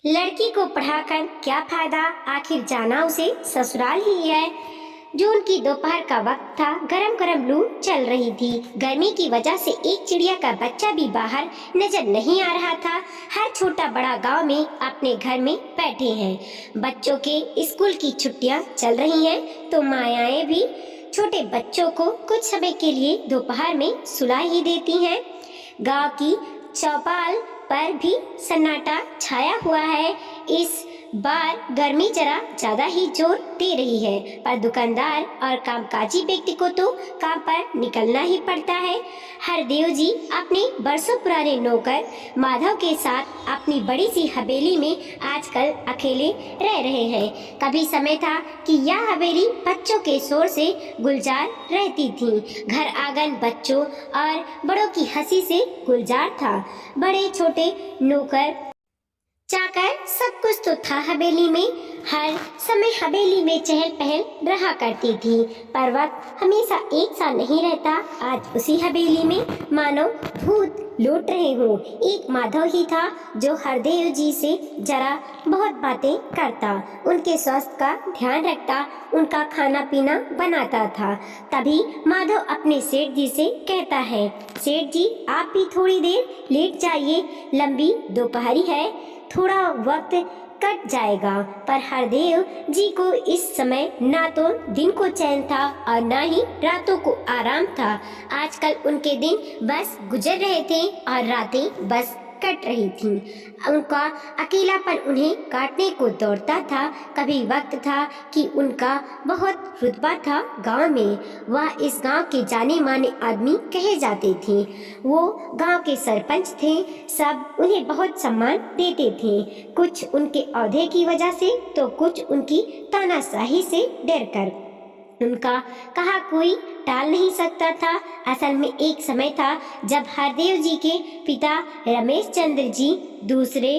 लड़की को पढ़ाकर क्या फायदा, आखिर जाना उसे ससुराल ही है। जून की दोपहर का वक्त था। गरम गरम लू चल रही थी। गर्मी की वजह से एक चिड़िया का बच्चा भी बाहर नजर नहीं आ रहा था। हर छोटा बड़ा गांव में अपने घर में बैठे हैं। बच्चों के स्कूल की छुट्टियां चल रही हैं, तो मायाएं भी छोटे बच्चों को कुछ समय के लिए दोपहर में सुला ही देती हैं। गांव की चौपाल पर भी सन्नाटा छाया हुआ है। इस बार गर्मी जरा ज्यादा ही जोर दे रही है, पर दुकानदार और कामकाजी व्यक्ति को तो काम पर निकलना ही पड़ता है। हरदेव जी अपने बरसों पुराने नौकर माधव के साथ अपनी बड़ी सी हवेली में आजकल अकेले रह रहे हैं। कभी समय था कि यह हवेली बच्चों के शोर से गुलजार रहती थी। घर आंगन बच्चों और बड़ों की हंसी से गुलजार था। बड़े छोटे नौकर चाकर सब कुछ तो था हवेली में। हर समय हवेली में चहल पहल रहा करती थी, पर वक्त हमेशा एक सा नहीं रहता। आज उसी हवेली में मानो भूत लौट रहे हों। एक माधव ही था जो हरदेव जी से जरा बहुत बातें करता, उनके स्वास्थ्य का ध्यान रखता, उनका खाना पीना बनाता था। तभी माधव अपने सेठ जी से कहता है, सेठ जी आप भी थोड़ी देर लेट जाइए, लंबी दोपहरी है, थोड़ा वक्त कट जाएगा। पर हरदेव जी को इस समय ना तो दिन को चैन था और ना ही रातों को आराम था। आजकल उनके दिन बस गुजर रहे थे और रातें बस कट रही थीं। उनका अकेलापन उन्हें काटने को दौड़ता था। कभी वक्त था कि उनका बहुत रुतबा था गांव में। वह इस गांव के जाने माने आदमी कहे जाते थे। वो गांव के सरपंच थे। सब उन्हें बहुत सम्मान देते थे, कुछ उनके ओहदे की वजह से तो कुछ उनकी तानाशाही से डरकर। उनका कहा कोई टाल नहीं सकता था। असल में एक समय था जब हरदेव जी के पिता रमेश चंद्र जी दूसरे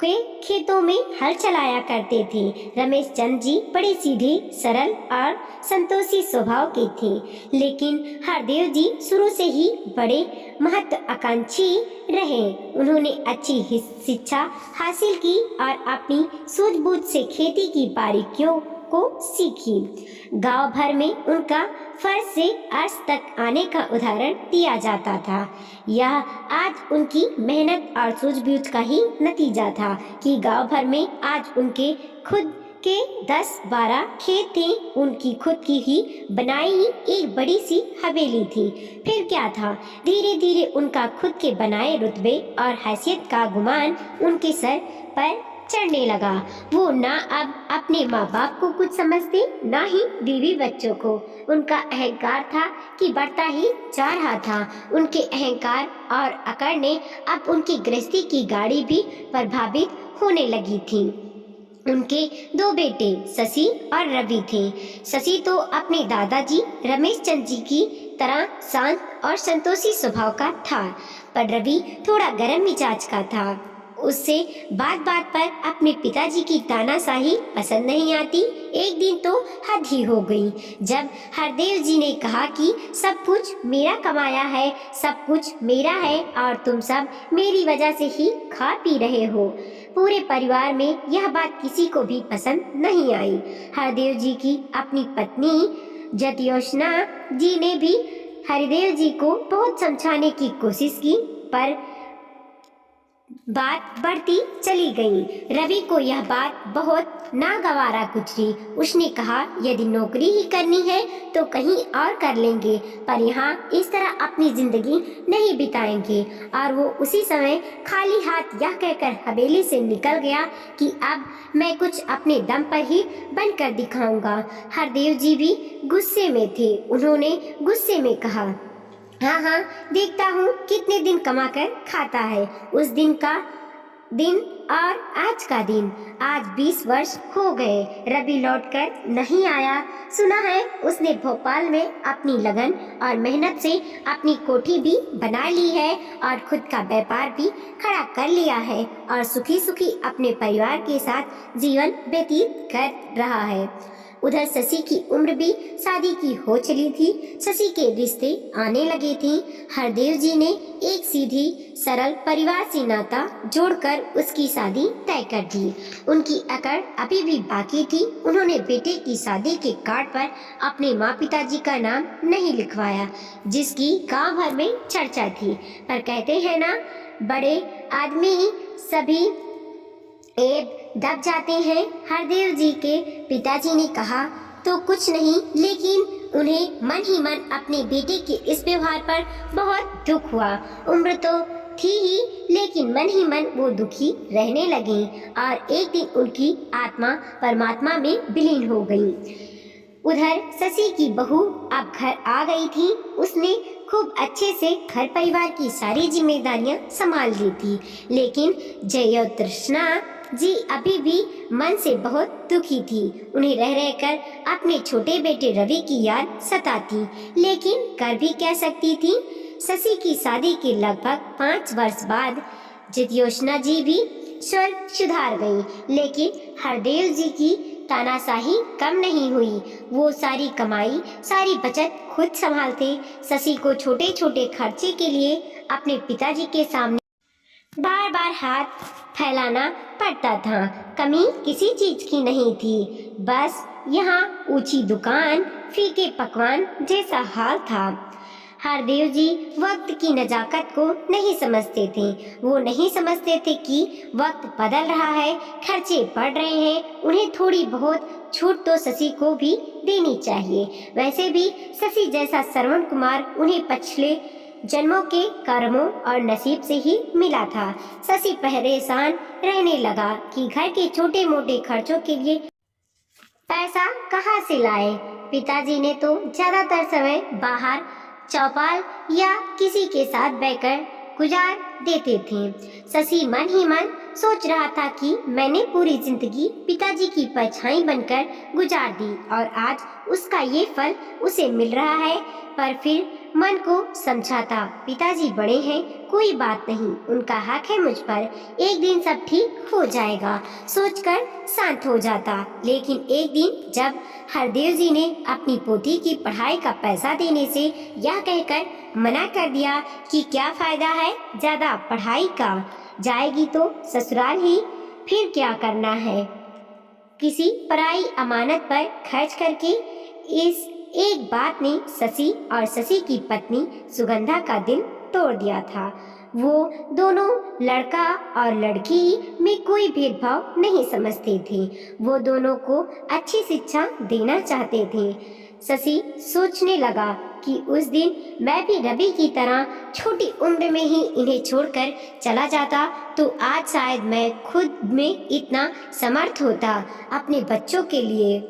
के खेतों में हल चलाया करते थे। रमेश चंद्र जी बड़े सीधे सरल और संतोषी स्वभाव के थे, लेकिन हरदेव जी शुरू से ही बड़े महत्वाकांक्षी रहे। उन्होंने अच्छी शिक्षा हासिल की और अपनी सूझबूझ से खेती की बारीकियों को सीखी। गांव भर में उनका फर्ज से अर्श तक आने का उदाहरण दिया जाता था। यह आज उनकी मेहनत और सूझबूझ का ही नतीजा था कि गांव भर में आज उनके खुद के 10-12 खेत थे। उनकी खुद की ही बनाई एक बड़ी सी हवेली थी। फिर क्या था, धीरे धीरे उनका खुद के बनाए रुतबे और हैसियत का गुमान उनके सर पर चढ़ने लगा। वो ना अब अपने माँ बाप को कुछ समझते, ना ही बीवी बच्चों को। उनका अहंकार था कि बढ़ता ही जा रहा था। उनके अहंकार और अकड़ ने अब उनकी गृहस्थी की गाड़ी भी प्रभावित होने लगी थी। उनके 2 बेटे शशि और रवि थे। शशि तो अपने दादाजी रमेश चंद्र जी की तरह शांत और संतोषी स्वभाव का था, पर रवि थोड़ा गर्म मिजाज का था। उससे बात बात पर अपने पिताजी की तानाशाही पसंद नहीं आती। एक दिन तो हद ही हो गई जब हरदेव जी ने कहा कि सब कुछ मेरा कमाया है, सब कुछ मेरा है और तुम सब मेरी वजह से ही खा पी रहे हो। पूरे परिवार में यह बात किसी को भी पसंद नहीं आई। हरदेव जी की अपनी पत्नी जतियोशना जी ने भी हरदेव जी को बहुत समझाने की कोशिश की, पर बात बढ़ती चली गई। रवि को यह बात बहुत नागवारा गुजरी। उसने कहा यदि नौकरी ही करनी है तो कहीं और कर लेंगे, पर यहाँ इस तरह अपनी जिंदगी नहीं बिताएंगे। और वो उसी समय खाली हाथ यह कहकर हवेली से निकल गया कि अब मैं कुछ अपने दम पर ही बनकर दिखाऊंगा। हरदेव जी भी गुस्से में थे। उन्होंने गुस्से में कहा, हाँ हाँ देखता हूँ कितने दिन कमा कर खाता है। उस दिन का दिन और आज का दिन, आज 20 वर्ष हो गए। रवि लौटकर नहीं आया। सुना है उसने भोपाल में अपनी लगन और मेहनत से अपनी कोठी भी बना ली है और खुद का व्यापार भी खड़ा कर लिया है और सुखी सुखी अपने परिवार के साथ जीवन व्यतीत कर रहा है। उधर शशि की उम्र भी शादी की हो चली थी। शशि के रिश्ते आने लगे थे। हरदेव जी ने एक सीधी सरल परिवार से नाता जोड़कर उसकी शादी तय कर दी। उनकी अकड़ अभी भी बाकी थी। उन्होंने बेटे की शादी के कार्ड पर अपने माँ पिताजी का नाम नहीं लिखवाया, जिसकी गांव भर में चर्चा थी। पर कहते हैं ना, बड़े आदमी सभी एब दब जाते हैं। हरदेव जी के पिताजी ने कहा तो कुछ नहीं, लेकिन उन्हें मन ही मन अपने बेटे के इस व्यवहार पर बहुत दुख हुआ। उम्र तो थी ही, लेकिन मन ही मन वो दुखी रहने लगे और एक दिन उनकी आत्मा परमात्मा में विलीन हो गई। उधर शशि की बहू अब घर आ गई थी। उसने खूब अच्छे से घर परिवार की सारी जिम्मेदारियां संभाल ली थी, लेकिन जयोतृष्णा जी अभी भी मन से बहुत दुखी थी। उन्हें रह रहकर अपने छोटे बेटे रवि की याद सताती, लेकिन कर भी कह सकती थी। शशि की शादी के लगभग 5 वर्ष बाद जयोत्स्ना जी भी स्वर सुधार गई, लेकिन हरदेव जी की तानाशाही कम नहीं हुई। वो सारी कमाई, सारी बचत खुद संभालते। शशि को छोटे छोटे खर्चे के लिए अपने पिताजी के सामने बार बार हाथ फैलाना पड़ता था। कमी किसी चीज की नहीं थी, बस यहाँ ऊंची दुकान, फीके पकवान जैसा हाल था। हरदेव जी वक्त की नजाकत को नहीं समझते थे। वो नहीं समझते थे कि वक्त बदल रहा है, खर्चे बढ़ रहे हैं। उन्हें थोड़ी बहुत छूट तो शशि को भी देनी चाहिए। वैसे भी शशि जैसा श्रवण कुमार उन्हें पिछले जन्मों के कर्मों और नसीब से ही मिला था। शशि परेशान रहने लगा कि घर के छोटे मोटे खर्चों के लिए पैसा कहाँ से लाए। पिताजी ने तो ज्यादातर समय बाहर चौपाल या किसी के साथ बैठकर गुजार देते थे। शशि मन ही मन सोच रहा था कि मैंने पूरी जिंदगी पिताजी की परछाई बनकर गुजार दी और आज उसका ये फल उसे मिल रहा है। पर फिर मन को समझाता, पिताजी बड़े हैं, कोई बात नहीं, उनका हक है मुझ पर, एक दिन सब ठीक हो जाएगा, सोचकर शांत हो जाता। लेकिन एक दिन जब हरदेव जी ने अपनी पोती की पढ़ाई का पैसा देने से यह कहकर मना कर दिया कि क्या फायदा है ज्यादा पढ़ाई का, जाएगी तो ससुराल ही, फिर क्या करना है किसी पराई अमानत पर खर्च करके। इस एक बात ने शशि और शशि की पत्नी सुगंधा का दिल तोड़ दिया था। वो दोनों लड़का और लड़की में कोई भेदभाव नहीं समझते थे। वो दोनों को अच्छी शिक्षा देना चाहते थे। शशि सोचने लगा कि उस दिन मैं भी रवि की तरह छोटी उम्र में ही इन्हें छोड़कर चला जाता तो आज शायद मैं खुद में इतना समर्थ होता। अपने बच्चों के लिए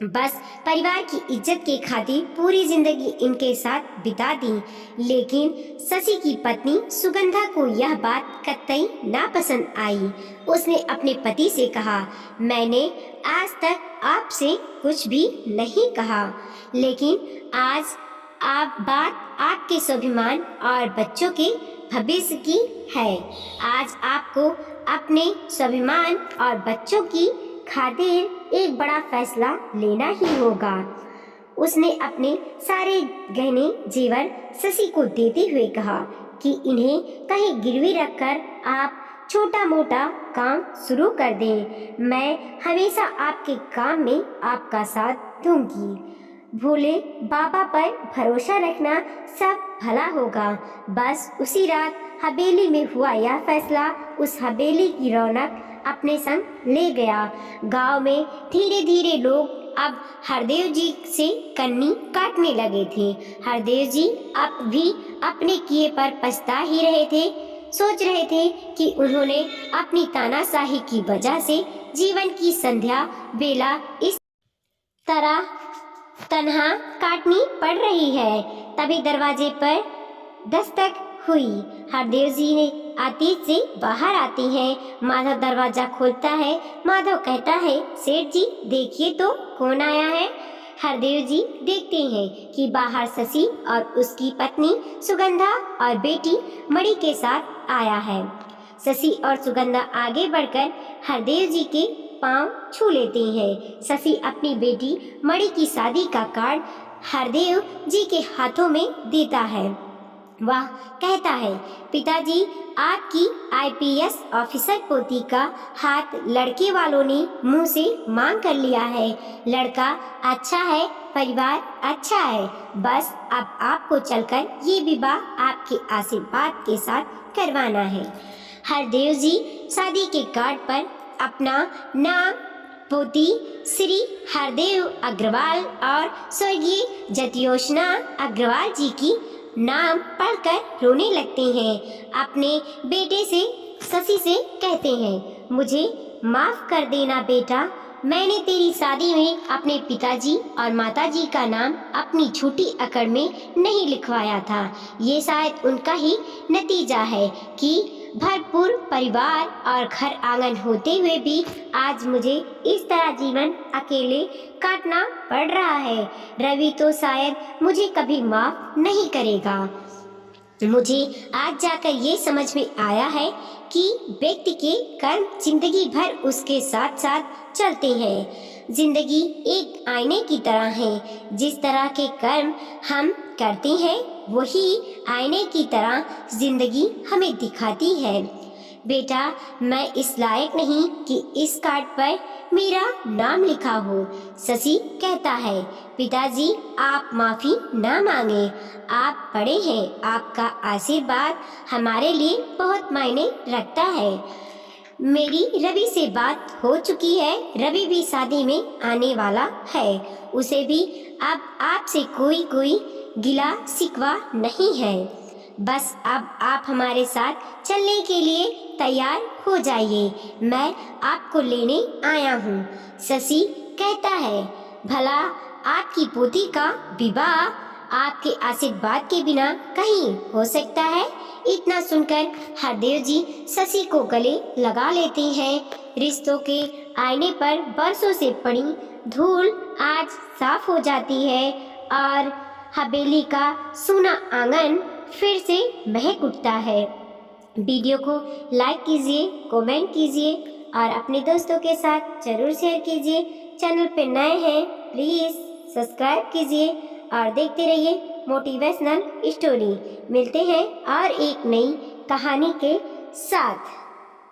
बस परिवार की इज्जत के खातिर पूरी जिंदगी इनके साथ बिता दी। लेकिन शशि की पत्नी सुगंधा को यह बात कतई नापसंद आई। उसने अपने पति से कहा, मैंने आज तक आपसे कुछ भी नहीं कहा, लेकिन आज बात आपके स्वाभिमान और बच्चों के भविष्य की है। आज आपको अपने स्वाभिमान और बच्चों की खातिर एक बड़ा फैसला लेना ही होगा। उसने अपने सारे गहने जेवर शशि को देते हुए कहा कि इन्हें कहीं गिरवी रखकर आप छोटा मोटा काम शुरू कर दें। मैं हमेशा आपके काम में आपका साथ दूंगी। भोले बाबा पर भरोसा रखना, सब भला होगा। बस उसी रात हवेली में हुआ यह फैसला उस हवेली की रौनक अपने संग ले गया। गांव में धीरे धीरे लोग अब हरदेव जी से कन्नी काटने लगे थे। हरदेव जी अब भी अपने किए पर पछता ही रहे थे। सोच रहे थे कि उन्होंने अपनी तानाशाही की वजह से जीवन की संध्या बेला इस तरह तन्हा काटनी पड़ रही है। तभी दरवाजे पर दस्तक हुई। हरदेव जी ने अतीत से बाहर आते हैं। माधव दरवाजा खोलता है। माधव कहता है, सेठ जी देखिए तो कौन आया है। हरदेव जी देखते हैं कि बाहर शशि और उसकी पत्नी सुगंधा और बेटी मणि के साथ आया है। शशि और सुगंधा आगे बढ़कर हरदेव जी के पांव छू लेते हैं। शशि अपनी बेटी मणि की शादी का कार्ड हरदेव जी के हाथों में देता है। वह कहता है, पिताजी, आपकी आईपीएस ऑफिसर पोती का हाथ लड़के वालों ने मुंह से मांग कर लिया है। लड़का अच्छा है, परिवार अच्छा है, बस अब आपको चलकर ये विवाह आपके आशीर्वाद के साथ करवाना है। हरदेव जी शादी के कार्ड पर अपना नाम पोती श्री हरदेव अग्रवाल और स्वर्गीय ज्योत्स्ना अग्रवाल जी की नाम पढ़कर रोने लगते हैं। अपने बेटे से शशि से कहते हैं, मुझे माफ कर देना बेटा, मैंने तेरी शादी में अपने पिताजी और माताजी का नाम अपनी छोटी अकड़ में नहीं लिखवाया था। ये शायद उनका ही नतीजा है कि भरपूर परिवार और घर आंगन होते हुए भी आज मुझे इस तरह जीवन अकेले काटना पड़ रहा है। रवि तो शायद मुझे कभी माफ नहीं करेगा। मुझे आज जाकर ये समझ में आया है कि व्यक्ति के कर्म जिंदगी भर उसके साथ साथ चलते हैं। जिंदगी एक आईने की तरह है। जिस तरह के कर्म हम करते हैं वही आईने की तरह जिंदगी हमें दिखाती है। बेटा, मैं इस लायक नहीं कि इस कार्ड पर मेरा नाम लिखा हो। शशि कहता है, पिताजी, आप माफी ना मांगे, आप बड़े हैं, आपका आशीर्वाद हमारे लिए बहुत मायने रखता है। मेरी रवि से बात हो चुकी है। रवि भी शादी में आने वाला है। उसे भी अब आपसे कोई गिला शिकवा नहीं है। बस अब आप हमारे साथ चलने के लिए तैयार हो जाइए, मैं आपको लेने आया हूँ। शशि कहता है, भला आपकी पोती का विवाह आपके आशीर्वाद के बिना कहीं हो सकता है? इतना सुनकर हरदेव जी शशि को गले लगा लेते हैं। रिश्तों के आईने पर बरसों से पड़ी धूल आज साफ हो जाती है और हवेली का सूना आंगन फिर से महक उठता है। वीडियो को लाइक कीजिए, कमेंट कीजिए और अपने दोस्तों के साथ जरूर शेयर कीजिए। चैनल पे नए हैं प्लीज़ सब्सक्राइब कीजिए और देखते रहिए मोटिवेशनल स्टोरी। मिलते हैं और एक नई कहानी के साथ।